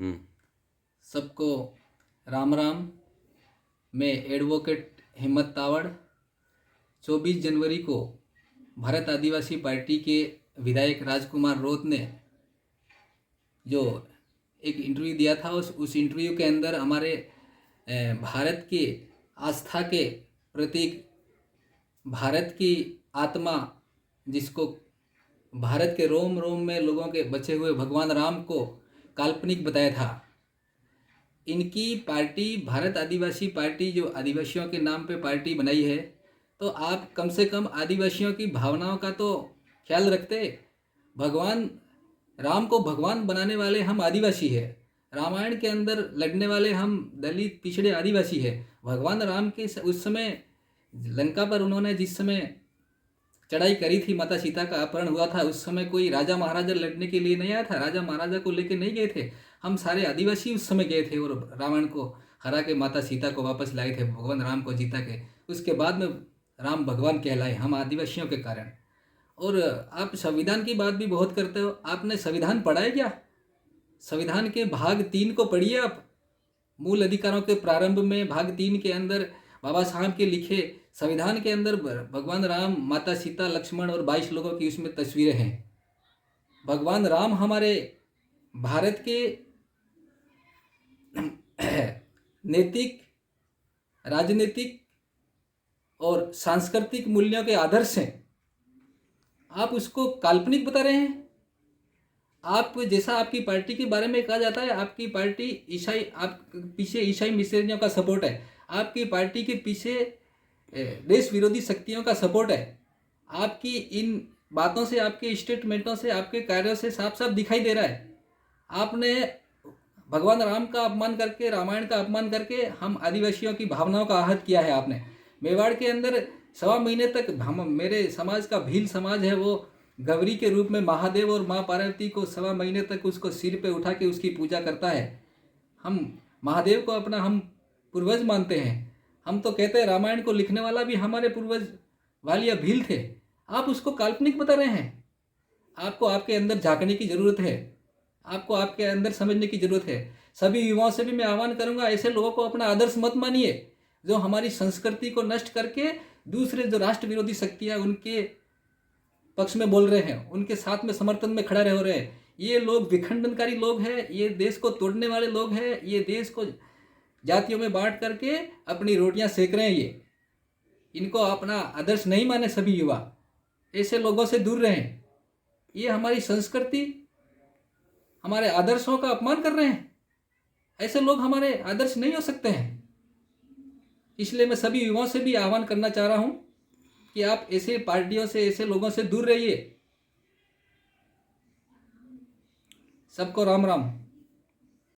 हम्म। सबको राम राम। मैं एडवोकेट हिम्मत तावड़ 24 जनवरी को भारत आदिवासी पार्टी के विधायक राजकुमार रोत ने जो एक इंटरव्यू दिया था, उस इंटरव्यू के अंदर हमारे भारत की आस्था के प्रतीक, भारत की आत्मा, जिसको भारत के रोम रोम में लोगों के बचे हुए भगवान राम को काल्पनिक बताया था। इनकी पार्टी भारत आदिवासी पार्टी जो आदिवासियों के नाम पे पार्टी बनाई है, तो आप कम से कम आदिवासियों की भावनाओं का तो ख्याल रखते। भगवान राम को भगवान बनाने वाले हम आदिवासी है। रामायण के अंदर लड़ने वाले हम दलित पिछड़े आदिवासी है। भगवान राम के उस समय लंका पर उन्होंने जिस समय चढ़ाई करी थी, माता सीता का अपहरण हुआ था, उस समय कोई राजा महाराजा लड़ने के लिए नहीं आया था, राजा महाराजा को लेके नहीं गए थे। हम सारे आदिवासी उस समय गए थे और रावण को हरा के माता सीता को वापस लाए थे, भगवान राम को जीता के। उसके बाद में राम भगवान कहलाए हम आदिवासियों के कारण। और आप संविधान की बात भी बहुत करते हो। आपने संविधान पढ़ा है क्या? संविधान के भाग 3 को पढ़िए आप। मूल अधिकारों के प्रारंभ में भाग 3 के अंदर बाबा साहब के लिखे संविधान के अंदर भगवान राम, माता सीता, लक्ष्मण और 22 लोगों की उसमें तस्वीरें हैं। भगवान राम हमारे भारत के नैतिक, राजनीतिक और सांस्कृतिक मूल्यों के आदर्श हैं। आप उसको काल्पनिक बता रहे हैं। आप जैसा आपकी पार्टी के बारे में कहा जाता है, आपकी पार्टी ईसाई, आप पीछे ईसाई मिशनरियों का सपोर्ट है, आपकी पार्टी के पीछे देश विरोधी शक्तियों का सपोर्ट है। आपकी इन बातों से, आपके स्टेटमेंटों से, आपके कार्यों से साफ साफ दिखाई दे रहा है। आपने भगवान राम का अपमान करके, रामायण का अपमान करके हम आदिवासियों की भावनाओं का आहत किया है आपने। मेवाड़ के अंदर 1.25 महीने तक हम, मेरे समाज का भील समाज है, वो गौरी के रूप में महादेव और माँ पार्वती को 1.25 महीने तक उसको सिर पे उठा के उसकी पूजा करता है। हम महादेव को अपना हम पूर्वज मानते हैं। हम तो कहते हैं रामायण को लिखने वाला भी हमारे पूर्वज वालिया भील थे। आप उसको काल्पनिक बता रहे हैं। आपको आपके अंदर झांकने की ज़रूरत है, आपको आपके अंदर समझने की ज़रूरत है। सभी युवाओं से भी मैं आह्वान करूंगा, ऐसे लोगों को अपना आदर्श मत मानिए जो हमारी संस्कृति को नष्ट करके दूसरे जो राष्ट्र विरोधी शक्तियाँ उनके पक्ष में बोल रहे हैं, उनके साथ में समर्थन में खड़ा रह रहे हैं। ये लोग विखंडनकारी लोग हैं, ये देश को तोड़ने वाले लोग हैं, ये देश को जातियों में बांट करके अपनी रोटियां सेक रहे हैं। इनको अपना आदर्श नहीं माने सभी युवा, ऐसे लोगों से दूर रहें। ये हमारी संस्कृति, हमारे आदर्शों का अपमान कर रहे हैं। ऐसे लोग हमारे आदर्श नहीं हो सकते हैं। इसलिए मैं सभी युवाओं से भी आह्वान करना चाह रहा हूं कि आप ऐसे पार्टियों से, ऐसे लोगों से दूर रहिए। सबको राम राम।